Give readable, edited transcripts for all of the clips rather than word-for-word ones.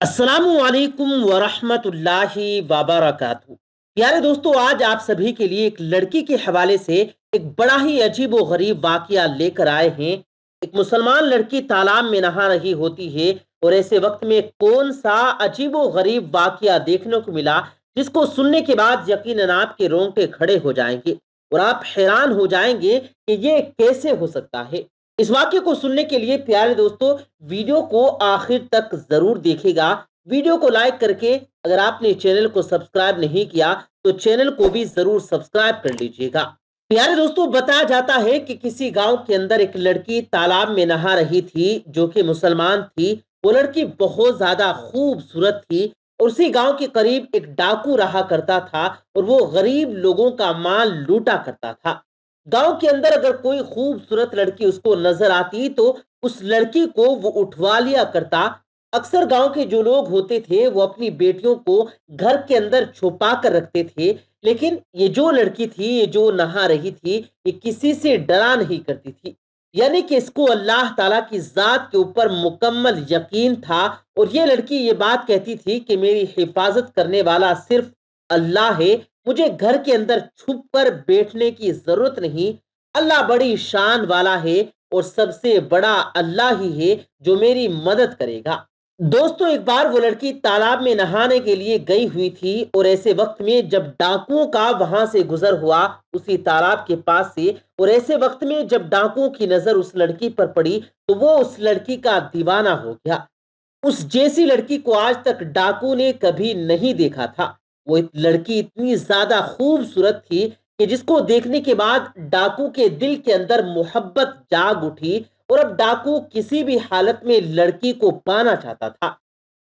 अस्सलामु अलैकुम वरहमत वबरकातुहू। प्यारे दोस्तों, आज आप सभी के लिए एक लड़की के हवाले से एक बड़ा ही अजीब व गरीब वाकया लेकर आए हैं। एक मुसलमान लड़की तालाब में नहा रही होती है और ऐसे वक्त में कौन सा अजीब व गरीब वाकया देखने को मिला जिसको सुनने के बाद यकीनन आपके रोंगटे खड़े हो जाएंगे और आप हैरान हो जाएंगे कि ये कैसे हो सकता है। इस वाक्य को सुनने के लिए प्यारे दोस्तों, वीडियो को आखिर तक जरूर देखिएगा। वीडियो को लाइक करके अगर आपने चैनल को सब्सक्राइब नहीं किया तो चैनल को भी जरूर सब्सक्राइब कर लीजिएगा। प्यारे दोस्तों, बताया जाता है कि किसी गांव के अंदर एक लड़की तालाब में नहा रही थी जो कि मुसलमान थी। वो लड़की बहुत ज्यादा खूबसूरत थी और उसी गांव के करीब एक डाकू रहा करता था और वो गरीब लोगों का माल लूटा करता था। गांव के अंदर अगर कोई खूबसूरत लड़की उसको नजर आती तो उस लड़की को वो उठवा लिया करता। अक्सर गांव के जो लोग होते थे वो अपनी बेटियों को घर के अंदर छुपा कर रखते थे, लेकिन ये जो लड़की थी, ये जो नहा रही थी, ये किसी से डरा नहीं करती थी। यानी कि इसको अल्लाह ताला की जात के ऊपर मुकम्मल यकीन था और ये लड़की ये बात कहती थी कि मेरी हिफाजत करने वाला सिर्फ अल्लाह है। मुझे घर के अंदर छुप कर बैठने की जरूरत नहीं। अल्लाह बड़ी शान वाला है और सबसे बड़ा अल्लाह ही है जो मेरी मदद करेगा। दोस्तों, एक बार वो लड़की तालाब में नहाने के लिए गई हुई थी और ऐसे वक्त में जब डाकुओं का वहां से गुजर हुआ उसी तालाब के पास से, और ऐसे वक्त में जब डाकुओं की नजर उस लड़की पर पड़ी तो वो उस लड़की का दीवाना हो गया। उस जैसी लड़की को आज तक डाकू ने कभी नहीं देखा था। वो लड़की इतनी ज्यादा खूबसूरत थी कि जिसको देखने के बाद डाकू के दिल के अंदर मोहब्बत जाग उठी और अब डाकू किसी भी हालत में लड़की को पाना चाहता था।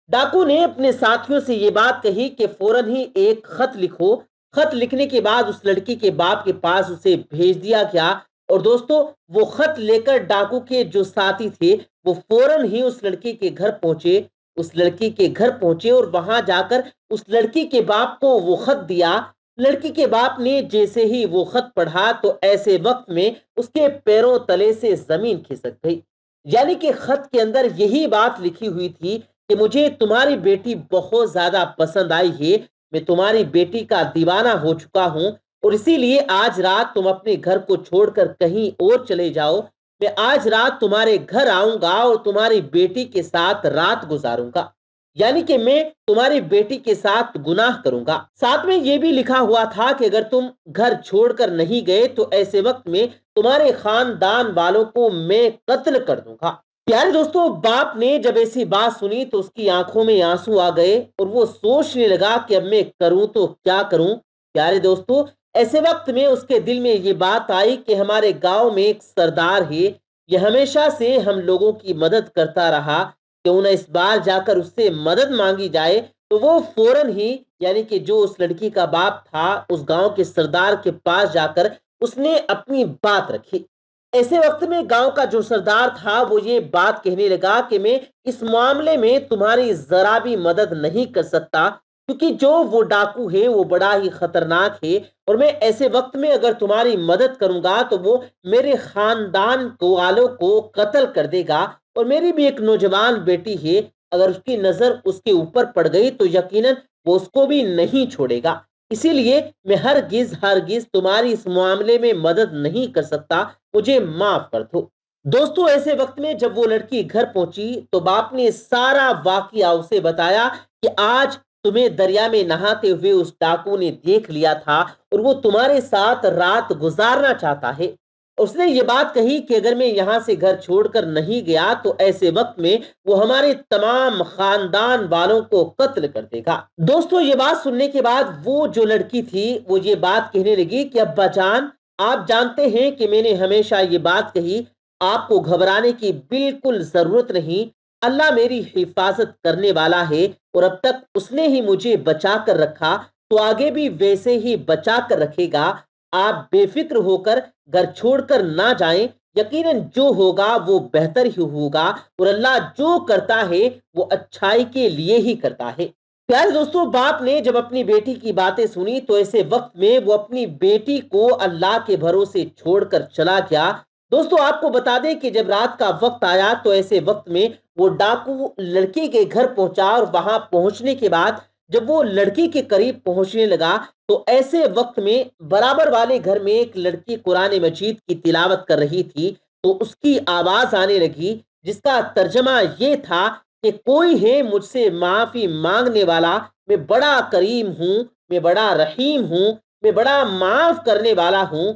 डाकू ने अपने साथियों से ये बात कही कि फौरन ही एक खत लिखो। खत लिखने के बाद उस लड़की के बाप के पास उसे भेज दिया गया और दोस्तों, वो खत लेकर डाकू के जो साथी थे वो फौरन ही उस लड़की के घर पहुंचे। उस लड़की के घर पहुंचे और वहां जाकर उस लड़की के बाप को वो खत दिया। लड़की के बाप ने जैसे ही वो खत पढ़ा तो ऐसे वक्त में उसके पैरों तले से जमीन खिसक गई। यानी कि खत के अंदर यही बात लिखी हुई थी कि मुझे तुम्हारी बेटी बहुत ज्यादा पसंद आई है। मैं तुम्हारी बेटी का दीवाना हो चुका हूं और इसीलिए आज रात तुम अपने घर को छोड़कर कहीं और चले जाओ। मैं आज रात तुम्हारे घर आऊंगा और तुम्हारी बेटी के साथ रात गुजारूंगा। यानी कि मैं तुम्हारी बेटी के साथ गुनाह करूंगा। साथ में यह भी लिखा हुआ था कि अगर तुम घर छोड़कर नहीं गए तो ऐसे वक्त में तुम्हारे खानदान वालों को मैं कत्ल कर दूंगा। प्यारे दोस्तों, बाप ने जब ऐसी बात सुनी तो उसकी आंखों में आंसू आ गए और वो सोचने लगा कि अब मैं करूं तो क्या करूं। प्यारे दोस्तों, ऐसे वक्त में उसके दिल में ये बात आई कि हमारे गांव में एक सरदार है, ये हमेशा से हम लोगों की मदद करता रहा। क्यों न इस बार जाकर उससे मदद मांगी जाए। तो वो फौरन ही, यानी कि जो उस लड़की का बाप था, उस गांव के सरदार के पास जाकर उसने अपनी बात रखी। ऐसे वक्त में गांव का जो सरदार था वो ये बात कहने लगा कि मैं इस मामले में तुम्हारी जरा भी मदद नहीं कर सकता, क्योंकि जो वो डाकू है वो बड़ा ही खतरनाक है और मैं ऐसे वक्त में अगर तुम्हारी मदद करूंगा तो वो मेरे खानदान को वालों को कत्ल कर देगा और मेरी भी एक नौजवान बेटी है, अगर उसकी नजर उसके ऊपर पड़ गई तो यकीनन वो उसको भी नहीं छोड़ेगा। इसीलिए मैं हरगिज तुम्हारी इस मामले में मदद नहीं कर सकता, मुझे माफ कर दो। दोस्तों, ऐसे वक्त में जब वो लड़की घर पहुंची तो बाप ने सारा वाकया उसे बताया कि आज तुम्हें दरिया में नहाते हुए उस डाकू ने देख लिया था और वो तुम्हारे साथ रात गुजारना चाहता है। उसने ये बात कही कि अगर मैं यहां से घर छोड़कर नहीं गया तो ऐसे वक्त में वो हमारे तमाम खानदान वालों को कत्ल कर देगा। दोस्तों, ये बात सुनने के बाद वो जो लड़की थी वो ये बात कहने लगी कि अब्बा जान, आप जानते हैं कि मैंने हमेशा ये बात कही, आपको घबराने की बिल्कुल जरूरत नहीं। अल्लाह मेरी हिफाजत करने वाला है और अब तक उसने ही मुझे बचा कर रखा तो आगे भी वैसे ही बचा कर रखेगा। आप बेफिक्र होकर घर छोड़कर ना जाएं। यकीनन जो होगा वो बेहतर ही होगा और अल्लाह जो करता है वो अच्छाई के लिए ही करता है। प्यारे दोस्तों, बाप ने जब अपनी बेटी की बातें सुनी तो ऐसे वक्त में वो अपनी बेटी को अल्लाह के भरोसे छोड़कर चला गया। دوستو آپ کو بتا دیں کہ جب رات کا وقت آیا تو ایسے وقت میں وہ ڈاکو لڑکی کے گھر پہنچا، اور وہاں پہنچنے کے بعد جب وہ لڑکی کے قریب پہنچنے لگا تو ایسے وقت میں برابر والے گھر میں ایک لڑکی قرآن مجید کی تلاوت کر رہی تھی، تو اس کی آواز آنے لگی جس کا ترجمہ یہ تھا کہ کوئی ہے مجھ سے معافی مانگنے والا، میں بڑا کریم ہوں، میں بڑا رحیم ہوں، میں بڑا معاف کرنے والا ہوں۔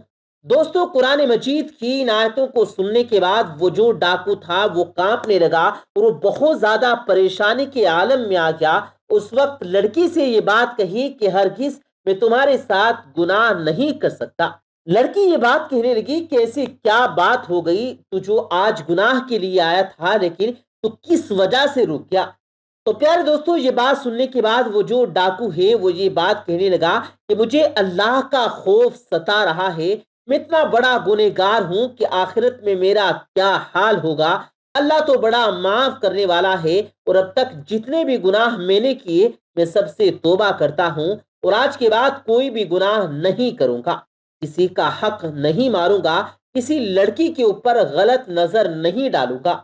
دوستو قرآن مجید کی ان آیتوں کو سننے کے بعد وہ جو ڈاکو تھا وہ کانپنے لگا، اور وہ بہت زیادہ پریشانی کے عالم میں آ گیا۔ اس وقت لڑکی سے یہ بات کہی کہ ہرگز میں تمہارے ساتھ گناہ نہیں کر سکتا۔ لڑکی یہ بات کہنے لگی کہ ایسی کیا بات ہو گئی، تو جو آج گناہ کے لیے آیا تھا لیکن تو کس وجہ سے رک گیا؟ تو پیارے دوستو یہ بات سننے کے بعد وہ جو ڈاکو ہے وہ یہ بات کہنے لگا کہ مجھے اللہ کا خوف ستا رہا ہے، میں اتنا بڑا گنہگار ہوں کہ آخرت میں میرا کیا حال ہوگا۔ اللہ تو بڑا معاف کرنے والا ہے، اور اب تک جتنے بھی گناہ میں نے کیے میں سب سے توبہ کرتا ہوں، اور آج کے بعد کوئی بھی گناہ نہیں کروں گا، کسی کا حق نہیں ماروں گا، کسی لڑکی کے اوپر غلط نظر نہیں ڈالوں گا۔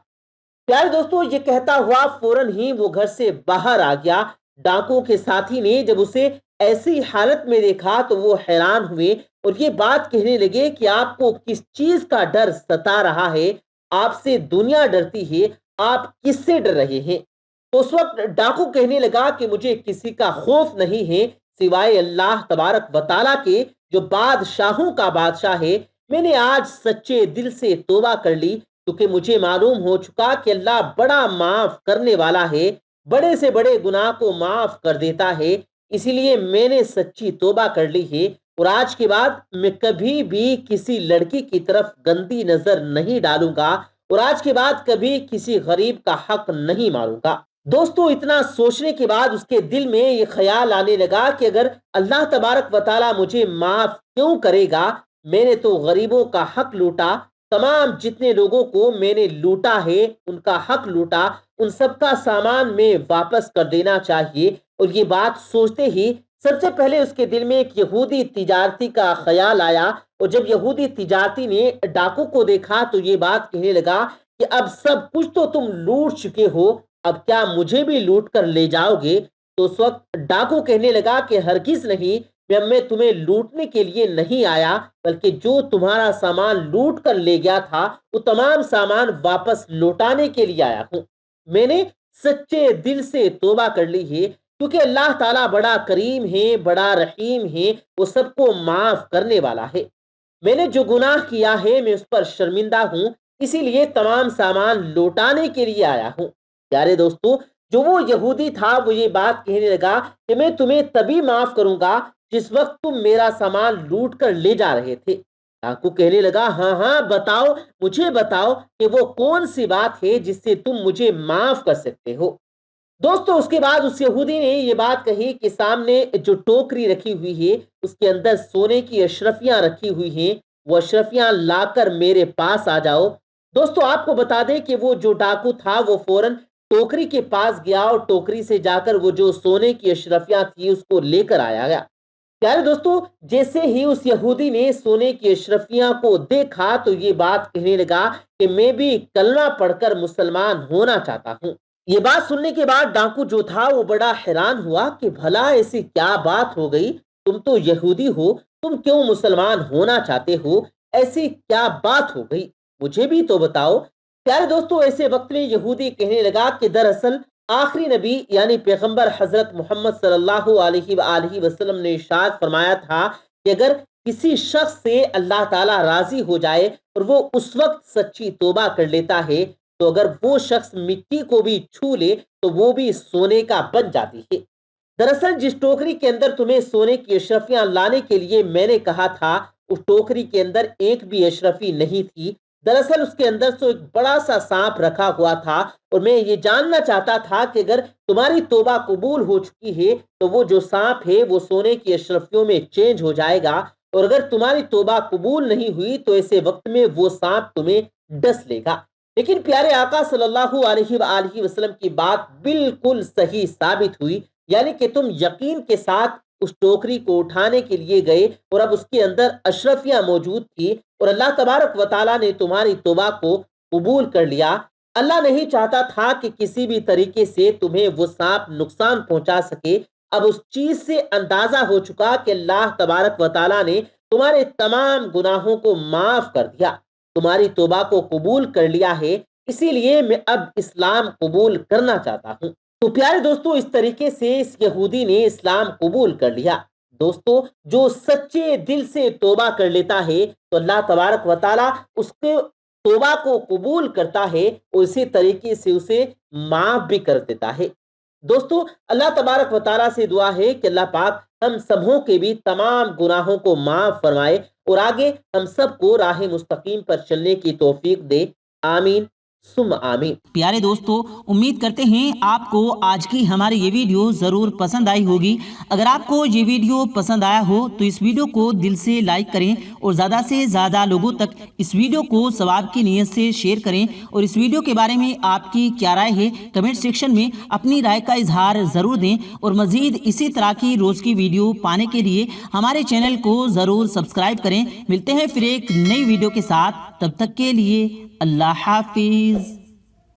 پیارے دوستو یہ کہتا ہوا فوراً ہی وہ گھر سے باہر آ گیا۔ ڈاکو کے ساتھی نے جب اسے ایسی حالت میں دیکھا تو وہ حیران ہوئے، اور یہ بات کہنے لگے کہ آپ کو کس چیز کا ڈر ستا رہا ہے؟ آپ سے دنیا ڈرتی ہے، آپ کس سے ڈر رہے ہیں؟ تو اس وقت ڈاکو کہنے لگا کہ مجھے کسی کا خوف نہیں ہے سوائے اللہ تبارک و تعالیٰ کے جو بادشاہوں کا بادشاہ ہے۔ میں نے آج سچے دل سے توبہ کر لی، کیونکہ مجھے معلوم ہو چکا کہ اللہ بڑا معاف کرنے والا ہے، بڑے سے بڑے گناہ کو معاف کر دیتا ہے، اسی لیے میں نے سچی توبہ کر لی ہے، اور آج کے بعد میں کبھی بھی کسی لڑکی کی طرف گندی نظر نہیں ڈالوں گا، اور آج کے بعد کبھی کسی غریب کا حق نہیں ماروں گا۔ دوستو اتنا سوچنے کے بعد اس کے دل میں یہ خیال آنے لگا کہ اگر اللہ تبارک و تعالیٰ مجھے معاف کیوں کرے گا؟ میں نے تو غریبوں کا حق لوٹا، تمام جتنے لوگوں کو میں نے لوٹا ہے ان کا حق لوٹا، ان سب کا سامان میں واپس کر دینا چاہیے۔ اور یہ بات سوچتے ہی سب سے پہلے اس کے دل میں ایک یہودی تجارتی کا خیال آیا، اور جب یہودی تجارتی نے ڈاکو کو دیکھا تو یہ بات کہنے لگا کہ اب سب کچھ تو تم لوٹ چکے ہو، اب کیا مجھے بھی لوٹ کر لے جاؤ گے؟ تو اس وقت ڈاکو کہنے لگا کہ ہرگز نہیں، میں تمہیں لوٹنے کے لیے نہیں آیا، بلکہ جو تمہارا سامان لوٹ کر لے گیا تھا وہ تمام سامان واپس لوٹانے کے لیے آیا ہوں۔ میں نے سچے دل سے توبہ کر لی ہے، کیونکہ اللہ تعالیٰ بڑا کریم ہے، بڑا رحیم ہے، وہ سب کو معاف کرنے والا ہے۔ میں نے جو گناہ کیا ہے میں اس پر شرمندہ ہوں، اسی لیے تمام سامان لوٹانے کے لیے آیا ہوں۔ پیارے دوستو جو وہ یہودی تھا وہ یہ بات کہنے لگا کہ میں تمہیں تبھی معاف کروں گا جس وقت تم میرا سامان لوٹ کر لے جا رہے تھے۔ ڈاکو کہنے لگا ہاں ہاں بتاؤ، مجھے بتاؤ کہ وہ کون سی بات ہے جس سے تم مجھے معاف کر سکتے ہو۔ دوستو اس کے بعد اس یہودی نے یہ بات کہی کہ سامنے جو ٹوکری رکھی ہوئی ہے اس کے اندر سونے کی اشرفیاں رکھی ہوئی ہیں، وہ اشرفیاں لا کر میرے پاس آ جاؤ۔ دوستو آپ کو بتا دیں کہ وہ جو ڈاکو تھا وہ فوراً ٹوکری کے پاس گیا، اور ٹوکری سے جا کر وہ جو سونے کی اشرفیاں تھی اس کو لے کر آیا گیا۔ پیارے دوستو جیسے ہی اس یہودی نے سونے کی اشرفیاں کو دیکھا تو یہ بات کہنے لگا کہ میں بھی کلمہ پڑھ کر مسلمان ہونا چاہتا ہوں۔ یہ بات سننے کے بعد ڈاکو جو تھا وہ بڑا حیران ہوا کہ بھلا ایسی کیا بات ہو گئی، تم تو یہودی ہو، تم کیوں مسلمان ہونا چاہتے ہو؟ ایسی کیا بات ہو گئی، مجھے بھی تو بتاؤ۔ پیارے دوستو ایسے وقت میں یہودی کہنے لگا کہ دراصل آخری نبی یعنی پیغمبر حضرت محمد صلی اللہ علیہ وآلہ وسلم نے ارشاد فرمایا تھا کہ اگر کسی شخص سے اللہ تعالیٰ راضی ہو جائے اور وہ اس وقت سچی توبہ کر لیتا ہے تو اگر وہ شخص مٹی کو بھی چھو لے تو وہ بھی سونے کا بن جاتی ہے۔ دراصل جس ٹوکری کے اندر تمہیں سونے کی اشرفیاں لانے کے لیے میں نے کہا تھا اس ٹوکری کے اندر ایک بھی اشرفی نہیں تھی، دراصل اس کے اندر تو ایک بڑا سا سانپ رکھا ہوا تھا، اور میں یہ جاننا چاہتا تھا کہ اگر تمہاری توبہ قبول ہو چکی ہے تو وہ جو سانپ ہے وہ سونے کی اشرفیوں میں چینج ہو جائے گا، اور اگر تمہاری توبہ قبول نہیں ہوئی تو ایسے وقت میں وہ سانپ تمہیں ڈس لے گا۔ لیکن پیارے آقا صلی اللہ علیہ وآلہ وسلم کی بات بالکل صحیح ثابت ہوئی، یعنی کہ تم یقین کے ساتھ उस टोकरी को उठाने के लिए गए और अब उसके अंदर अशरफियां मौजूद थी और अल्लाह तबारक व ताला ने तुम्हारी तौबा को कबूल कर लिया। अल्लाह नहीं चाहता था कि किसी भी तरीके से तुम्हें वो सांप नुकसान पहुंचा सके। अब उस चीज से अंदाजा हो चुका कि अल्लाह तबारक व ताला ने तुम्हारे तमाम गुनाहों को माफ कर दिया, तुम्हारी तौबा को कबूल कर लिया है, इसीलिए मैं अब इस्लाम कबूल करना चाहता हूँ। तो प्यारे दोस्तों, इस तरीके से इस यहूदी ने इस्लाम कबूल कर लिया। दोस्तों, जो सच्चे दिल से तौबा कर लेता है तो अल्लाह तबारक व ताला उसके तौबा को कबूल करता है और इसी तरीके से उसे माफ भी कर देता है। दोस्तों, अल्लाह तबारक व ताला से दुआ है कि अल्लाह पाक हम सबों के भी तमाम गुनाहों को माफ फरमाए और आगे हम सबको राह मुस्तकीम पर चलने की तौफीक दे। आमीन सुम आमीन। प्यारे दोस्तों, उम्मीद करते हैं आपको आज की हमारी ये वीडियो ज़रूर पसंद आई होगी। अगर आपको ये वीडियो पसंद आया हो तो इस वीडियो को दिल से लाइक करें और ज़्यादा से ज़्यादा लोगों तक इस वीडियो को सवाब की नीयत से शेयर करें। और इस वीडियो के बारे में आपकी क्या राय है कमेंट सेक्शन में अपनी राय का इजहार ज़रूर दें। और मज़ीद इसी तरह की रोज़ की वीडियो पाने के लिए हमारे चैनल को ज़रूर सब्सक्राइब करें। मिलते हैं फिर एक नई वीडियो के साथ, तब तक के लिए अल्लाह हाफिज़।